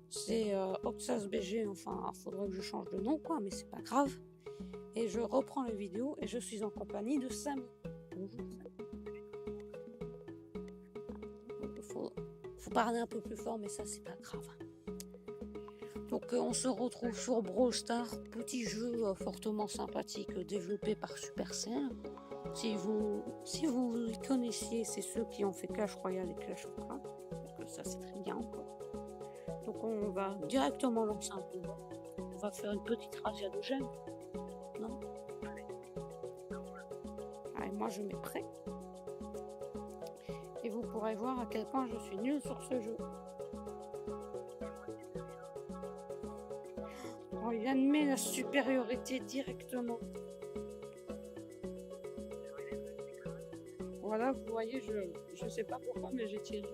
C'est Oxas BG, enfin, il faudrait que je change de nom, quoi, mais c'est pas grave. Et je reprends la vidéo et je suis en compagnie de Samy. Bonjour Samy. Faut parler un peu plus fort, mais ça, c'est pas grave. Donc, on se retrouve sur Brawl Stars, petit jeu fortement sympathique développé par Supercell. Si vous les connaissiez, c'est ceux qui ont fait Clash Royale et Clash of Clans. Donc, ça, c'est très bien, quoi. Donc, on va directement lancer un combat. On va faire une petite razzia de gemmes. Non ? Allez, moi, je mets prêt. Et vous pourrez voir à quel point je suis nulle sur ce jeu. Oh, il admet la supériorité directement. Voilà, vous voyez, je sais pas pourquoi, mais j'ai tiré.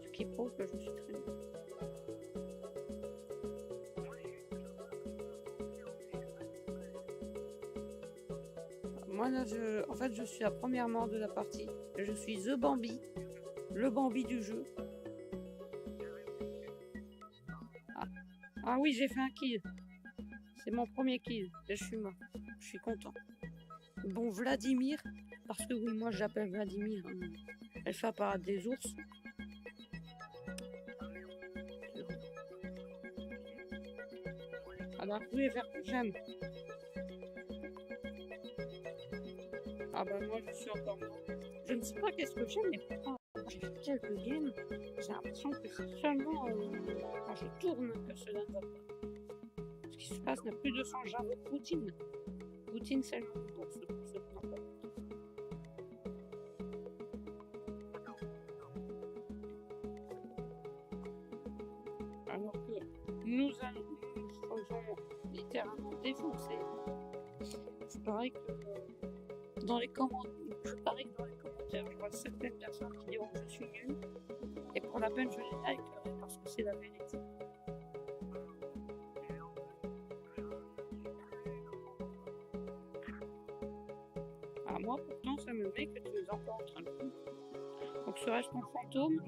Ce qui prouve que je suis très nulle. Moi, là, en fait, je suis la première mort de la partie. Je suis The Bambi, le Bambi du jeu. Ah oui, j'ai fait un kill. C'est mon premier kill et je suis mort. Je suis content. Bon, Vladimir, parce que oui, moi j'appelle Vladimir. Elle fait apparaître des ours. Alors, vous pouvez faire que j'aime. Ah bah moi je suis encore mort. Je ne sais pas qu'est-ce que j'aime, mais pourtant j'ai fait quelques games. J'ai l'impression que c'est seulement quand je tourne que cela ne va pas. Ce qui se passe n'a plus de sens. J'avoue Poutine. Poutine c'est le nom pour ce nom. Alors que nous faisons littéralement défoncer. C'est pareil que dans les commentaires, je vois certaines personnes qui diront que je suis nulle. Et pour la peine, je les likerai parce que c'est la vérité. Ah, moi, pourtant, ça me met que tu es encore en train de faire. Donc, serais-je ton fantôme?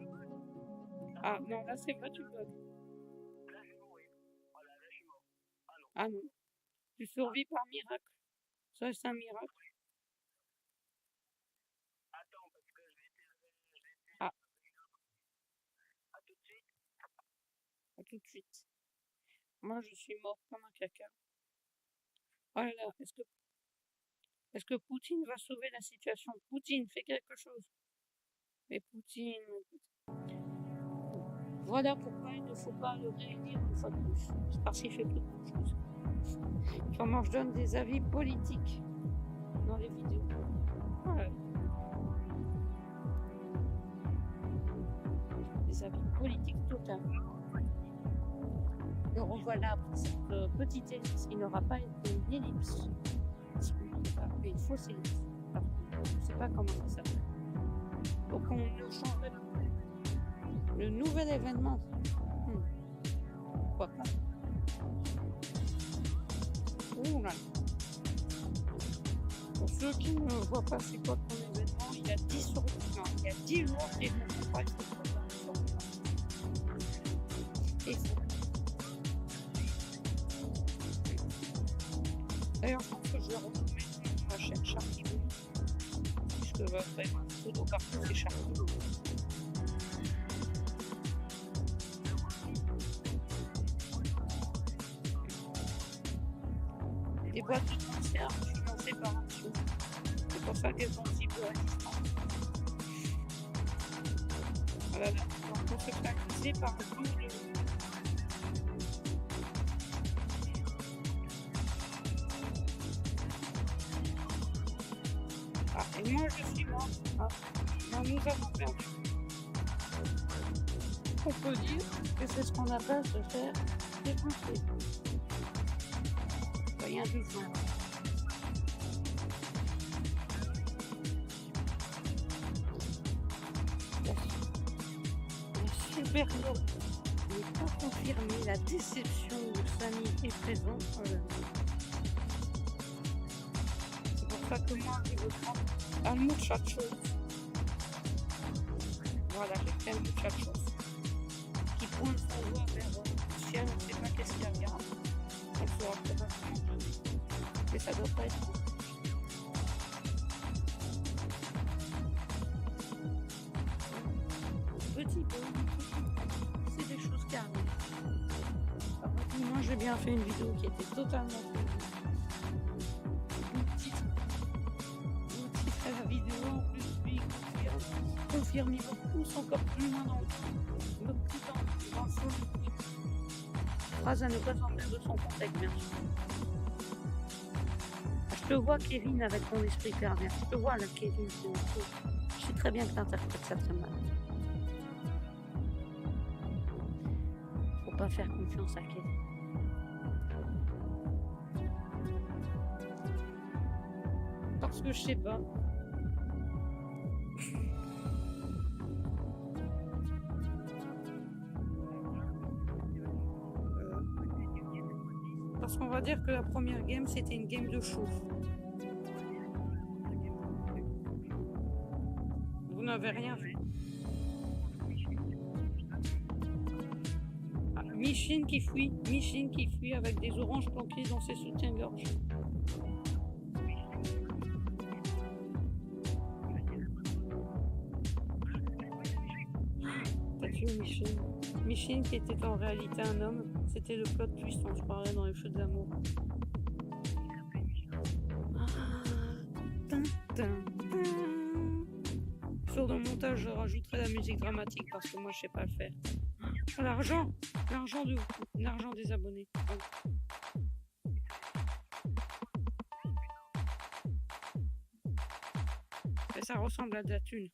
Ah, non, là, c'est vrai, tu bugs. Ah non. Tu survis par miracle. Serait-ce un miracle? Ah. À tout de suite. Moi, je suis mort comme un caca. Oh là là, est-ce que Poutine va sauver la situation? Poutine, fais quelque chose. Mais Poutine... Voilà pourquoi il ne faut pas le réélire une fois de plus. C'est parce qu'il fait plus de choses. Comment je donne des avis politiques dans les vidéos. Voilà. Des avis politiques totalement. Le revoilà après cette petite ellipse qui n'aura pas été une ellipse. Mais une fausse ellipse. Je ne sais pas comment ça s'appelle. Donc on changerait de le nouvel événement. Pourquoi pas? Ouh là. Pour ceux qui ne voient pas c'est quoi ton événement, il y a 10 sur 10. Non, il y a 10 jours et je ne sais pas si c'est et c'est. D'ailleurs, je pense que je vais retrouver ma chaîne Charlie. Puisque après, ma pseudo partie c'est Charlie. Les boîtes de conserve financées par un sou. C'est pour ça qu'elles sont si peu résistantes. Voilà, donc on se fait accuser par un double. Ah, et moi je suis mort. Ah, non, nous avons perdu. On peut dire que c'est ce qu'on appelle se faire défoncer. Rien du tout. La supériorité n'est pas confirmée, la déception de Samy est présente. C'est pour ça que moi je veux prendre un muchacho. Voilà, j'ai pris un muchacho qu'est-ce qu'il regarde. On le saura peut-être après. Mais ça doit pas être. Petit peu. C'est des choses qui arrivent. Moi j'ai bien fait une vidéo qui était totalement le titre à la vidéo en plus lui confirme, il me pousse encore plus loin dans le fond. Phrase à ne pas sortir de son contexte, bien sûr. Je te vois Kevin avec ton esprit pervers. Je te vois là Kevin. Je sais très bien que tu interprètes ça très mal. Faut pas faire confiance à Kevin. Parce que je sais pas. Parce qu'on va dire que la première game c'était une game de chauffe. Vous n'avez rien vu. Ah, Micheline qui fuit avec des oranges planquées dans ses soutiens-gorge. T'as tué Micheline. Micheline qui était en réalité un homme, c'était le plot twist, on se croirait dans les feux de l'amour. Sur le montage, je rajouterai la musique dramatique parce que moi je sais pas le faire. L'argent des abonnés. Mais ça ressemble à de la thune.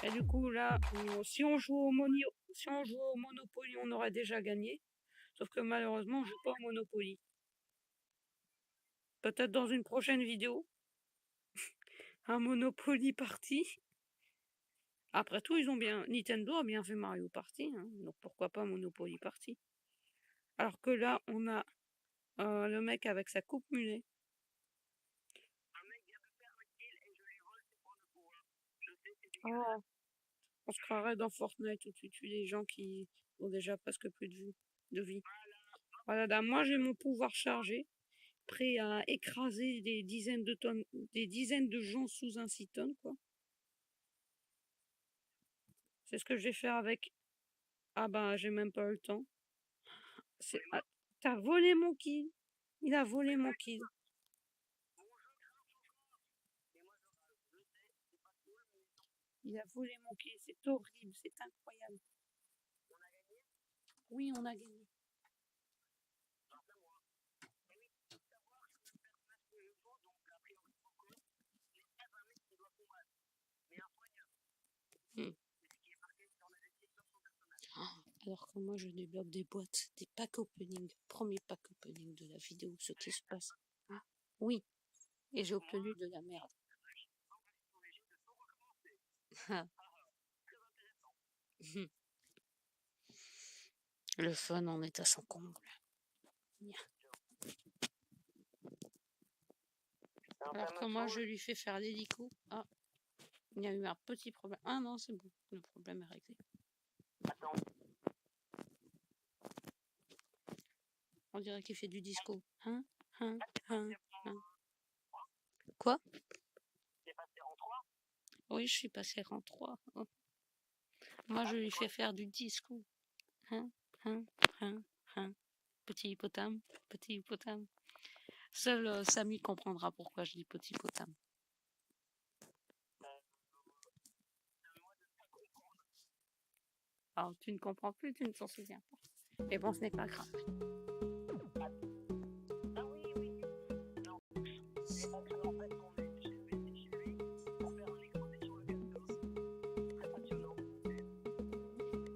Et du coup là, si on joue au Monopoly, on aurait déjà gagné. Sauf que malheureusement, je joue pas au Monopoly. Peut-être dans une prochaine vidéo. Un Monopoly Party. Après tout, Nintendo a bien fait Mario Party, hein, donc pourquoi pas Monopoly Party. Alors que là, on a le mec avec sa coupe mulet. Oh, on se croirait dans Fortnite où tu tues des gens qui ont déjà presque plus de vie. Voilà, là, moi j'ai mon pouvoir chargé, prêt à écraser des dizaines de gens sous un 6 tonnes, quoi. C'est ce que je vais faire avec. Ah bah, j'ai même pas eu le temps. Ah, t'as volé mon kill. Il a volé mon kill. Il a volé mon kill. C'est horrible. C'est incroyable. Oui, on a gagné. Alors que moi, je débloque des boîtes, des packs opening. Premier pack opening de la vidéo, ce qui se passe. Oui. Et j'ai obtenu de la merde. Le fun en est à son comble. Alors que moi, je lui fais faire l'hélico. Ah, il y a eu un petit problème. Ah non, c'est bon. Le problème est réglé. On dirait qu'il fait du disco. Quoi? Oui, je suis passé rang 3. Oh. Moi, je lui fais faire du disco. Petit hippotame, petit hippotame. Seul Samy comprendra pourquoi je dis petit hippotame. Alors, tu ne comprends plus, tu ne t'en souviens pas. Mais bon, ce n'est pas grave.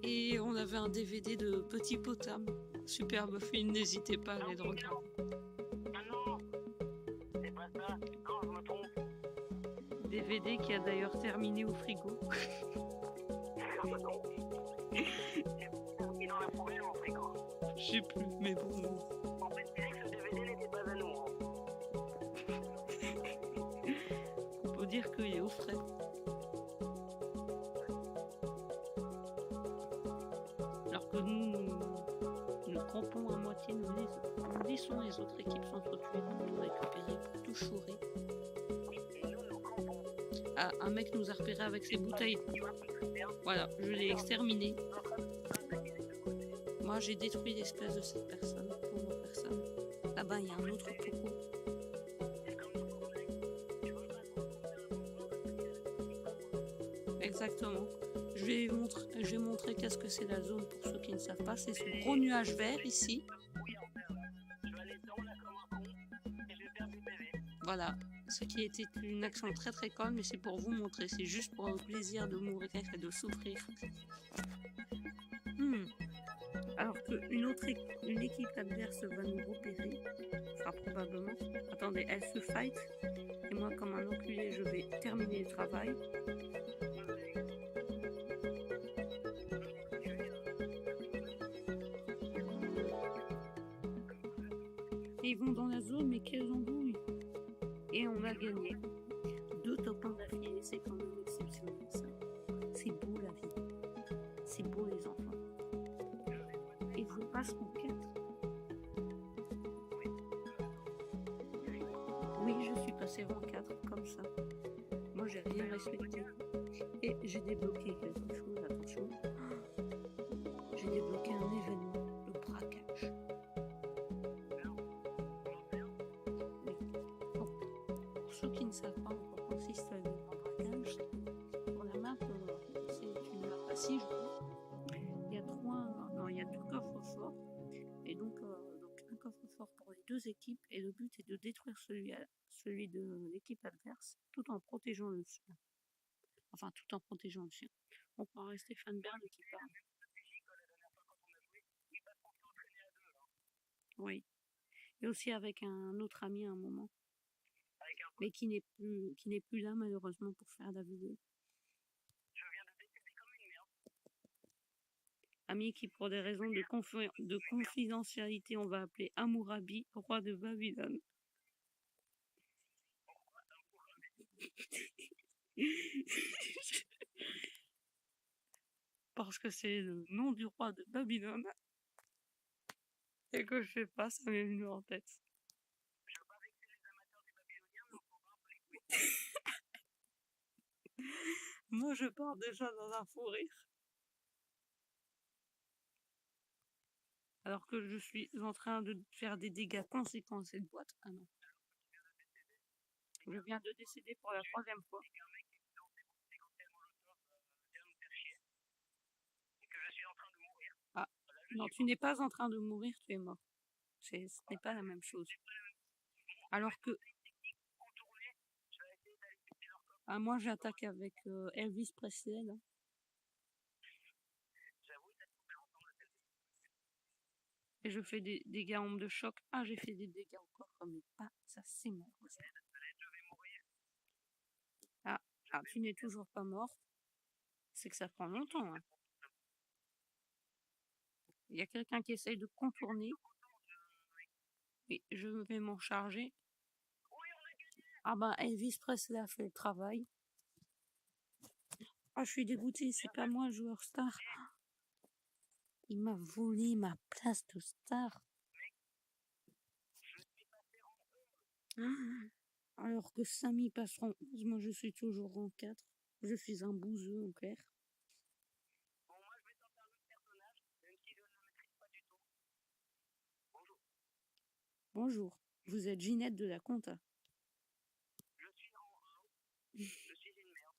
Et on avait un DVD de Petit Potam. Superbe film, n'hésitez pas à aller le regarder. Ah non, c'est pas ça. Non, je me trompe. DVD qui a d'ailleurs terminé au frigo. Il en a problème au frigo. Je sais plus, mais bon. En fait, c'est que ce DVD n'était pas à nous. On peut dire qu'il est au frais. nourrissons, les autres équipes s'entretuent pour tout récupérer, pour tout chourer. Ah, un mec nous a repéré avec ses bouteilles. Voilà, je l'ai exterminé. Moi, j'ai détruit l'espèce de cette personne, pauvre personne. Là-bas, il y a un autre poco. Exactement. Je vais montrer qu'est-ce que c'est la zone pour ceux qui ne savent pas. C'est ce gros nuage vert ici. Voilà. Ce qui était une action très très conne, mais c'est pour vous montrer. C'est juste pour le plaisir de mourir et de souffrir. Alors qu'une équipe adverse va nous repérer, enfin probablement. Attendez, elle se fight. Et moi, comme un enculé, je vais terminer le travail. Et ils vont dans la zone, mais quelles embrouilles! Et on a gagné. 2 top 1 d'affilée, c'est quand même exceptionnel ça. C'est beau la vie. C'est beau les enfants. Et je passe en 4. Oui, je suis passé en 4 comme ça. Moi, j'ai rien respecté. Et j'ai débloqué quelque chose, attention. J'ai débloqué un événement, le braquage. Pour ceux qui ne savent pas en quoi consiste le braquage, pour la map, c'est une map à 6 joueurs. Il y a 2 coffres forts. Et donc un coffre fort pour les 2 équipes. Et le but est de détruire celui de l'équipe adverse, tout en protégeant le sien. Enfin, tout en protégeant le sien. On croit rester Fanberg qui parle. Oui. Et aussi avec un autre ami à un moment. Mais qui n'est plus là malheureusement pour faire la vidéo. Ami qui pour des raisons de confidentialité on va appeler Hammurabi, roi de Babylone. Parce que c'est le nom du roi de Babylone. Et que je sais pas, ça m'est venu en tête. Moi, je pars déjà dans un fou rire. Alors que je suis en train de faire des dégâts conséquents à cette boîte. Ah non. Je viens de décéder pour la 3e fois. Ah, non, tu n'es pas en train de mourir, tu es mort. Ce n'est pas la même chose. Alors que... Ah, moi, j'attaque avec Elvis Presley, là. Et je fais des dégâts en de choc. Ah, j'ai fait des dégâts encore, mais pas ça, c'est mort. Ah, tu n'es toujours pas mort. C'est que ça prend longtemps. Hein. Il y a quelqu'un qui essaye de contourner. Et je vais m'en charger. Ah bah, Elvis Presley a fait le travail. Ah, je suis dégoûtée, c'est pas moi le joueur star. Il m'a volé ma place de star. Alors que Samy passera en 11, moi je suis toujours en 4. Je suis un bouseux en clair. Bon, moi je vais tenter un autre personnage, même si je ne le maîtrise pas du tout. Bonjour. Bonjour, vous êtes Ginette de la Compta. Je suis en 1. Je suis une merde.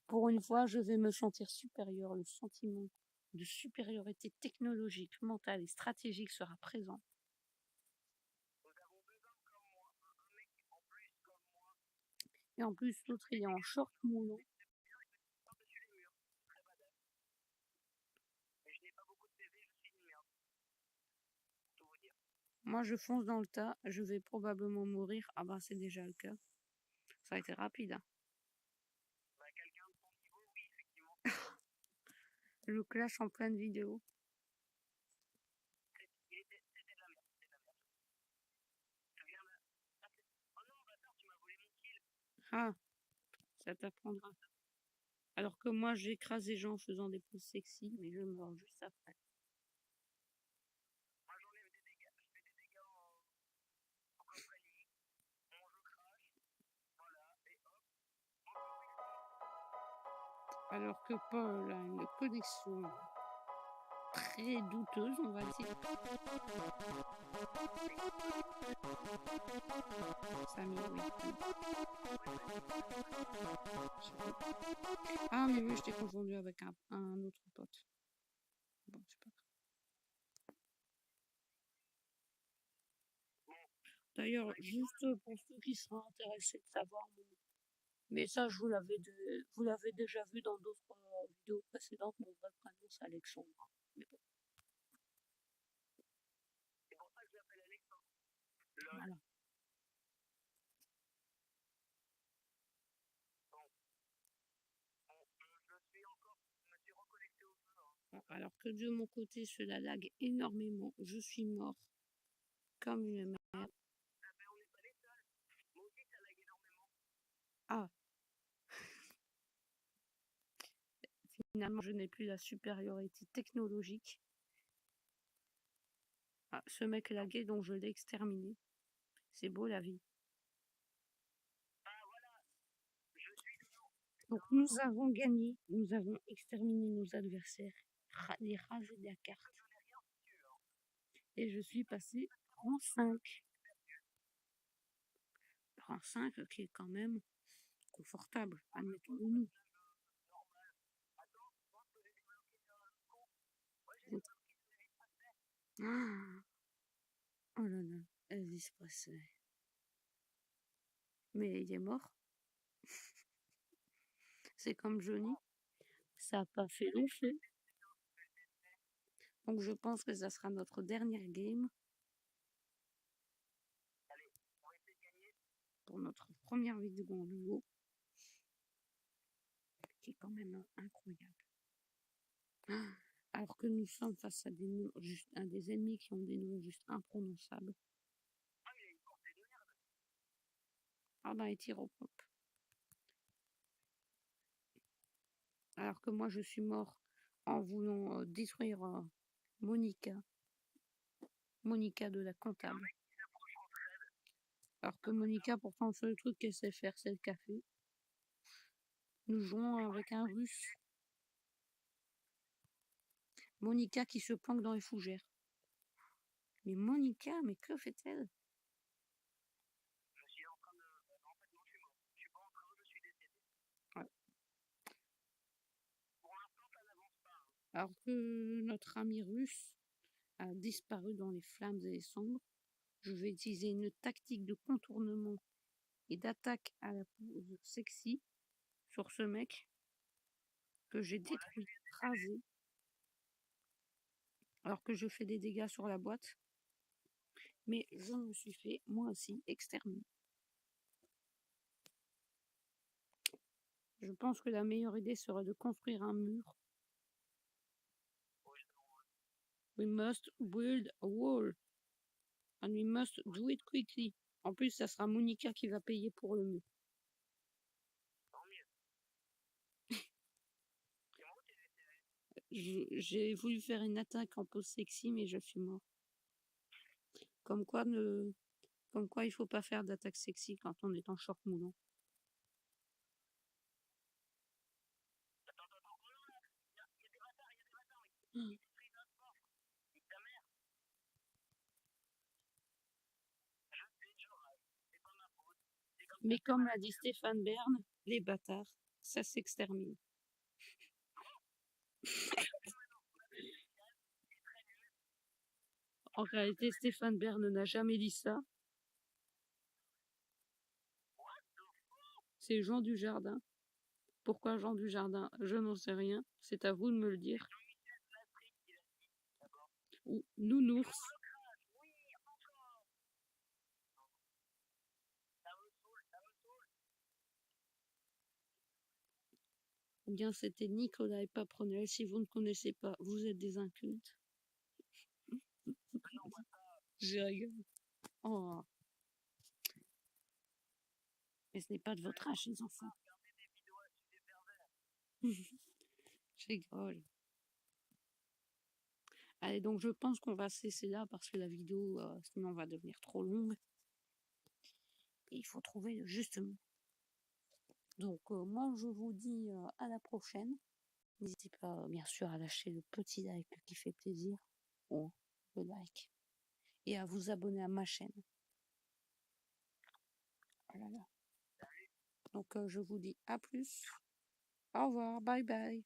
Pour une fois, je vais me sentir supérieur. Le sentiment de supériorité technologique, mentale et stratégique sera présent. Et en plus, l'autre, il est en short moulant. Moi, je fonce dans le tas. Je vais probablement mourir. Ah bah, c'est déjà le cas. Ça a été rapide. Hein. Bah, quelqu'un de ton niveau, oui, effectivement. Je clash en pleine vidéo. C'était de la merde. Oh non, bâtard, tu m'as volé mon kill. Ah, ça t'apprendra. Alors que moi, j'écrase les gens en faisant des poses sexy, mais je meurs juste après. Moi, j'enlève des dégâts. Je fais des dégâts Alors que Paul a une connexion très douteuse, on va dire. Samy, oui. Ah, mais oui, je t'ai confondu avec un autre pote. Bon, c'est pas grave. D'ailleurs, juste pour ceux qui seraient intéressés de savoir, mais ça, vous l'avez déjà vu dans d'autres vidéos précédentes, mon vrai prénom, c'est Alexandre. Mais bon. C'est pour ça que je l'appelle Alexandre. Voilà. Je me suis reconnecté au jeu. Bon, alors que de mon côté, cela lag énormément. Je suis mort comme une merde. Ah ben on n'est pas les seuls. Moi aussi ça lag énormément. Ah, finalement, je n'ai plus la supériorité technologique. Ah, ce mec lagué, donc je l'ai exterminé. C'est beau la vie. Ah voilà, je suis dedans. Donc nous avons gagné, nous avons exterminé nos adversaires, les rasés de la carte. Je n'ai rien foutu. Et je suis passé rang 5. Rang 5 qui est quand même confortable, admettons-le nous. Normal. Attends, je pense que j'ai débloqué le con. Ouais, j'ai débloqué celui de Presley. Ah, oh là là, Elvis Presley. Mais il est mort. C'est comme Johnny. Ça n'a pas fait long feu. Donc je pense que ça sera notre dernière game. Allez, on va essayer de gagner. Pour notre première vidéo en duo. Qui est quand même incroyable. Ah, alors que nous sommes face à des noms, juste à des ennemis qui ont des noms juste imprononçables. Ah, il a une portée de merde. Ah ben, les tirs au pop. Alors que moi, je suis mort en voulant détruire Monica. Monica de la comptable. Alors que Monica, pourtant, le seul truc qu'elle sait faire, c'est le café. Nous jouons avec un russe. Monica qui se planque dans les fougères. Mais Monica, mais que fait-elle? Je suis en train de. En fait, non, je suis mort. Je suis pas en train, je suis décédé. Ouais. Pour l'instant, ça n'avance pas. Alors que notre ami russe a disparu dans les flammes et les cendres, je vais utiliser une tactique de contournement et d'attaque à la pose sexy sur ce mec que j'ai détruit, rasé, alors que je fais des dégâts sur la boîte. Mais je me suis fait, moi aussi, exterminer. Je pense que la meilleure idée serait de construire un mur. We must build a wall. And we must do it quickly. En plus, ça sera Monica qui va payer pour le mur. Tant mieux. C'est moi qui ai décédé. J'ai voulu faire une attaque en pose sexy, mais je suis mort. Comme quoi, il faut pas faire d'attaque sexy quand on est en short moulant. Attends, attends, oh là là, il y a des bâtards, il y a des bâtards. Mmh. Ils détruisent notre fort. Nique ta mère. Je sais, je râle. C'est pas ma faute. C'est comme Mais ça, comme l'a dit Stéphane Bern, les bâtards, ça s'extermine. En réalité, Stéphane Bern n'a jamais dit ça. C'est Jean Dujardin. Pourquoi Jean Dujardin? Je n'en sais rien. C'est à vous de me le dire. Ou Nounours. Oui, encore. Ça me saoule, ça me saoule. Ou bien c'était Nicolas et Paprenel. Si vous ne connaissez pas, vous êtes des incultes. Non, pas ça. Je rigole. Oh. Mais ce n'est pas de votre âge, les enfants. Regardez des vidéos à des pervers. Je rigole. Allez, donc je pense qu'on va cesser là parce que la vidéo, sinon, va devenir trop longue. Et il faut trouver le juste mot. Donc moi je vous dis à la prochaine. N'hésitez pas bien sûr à lâcher le petit like qui fait plaisir, ou le like, et à vous abonner à ma chaîne. Oh là là. Donc je vous dis à plus. Au revoir, bye bye.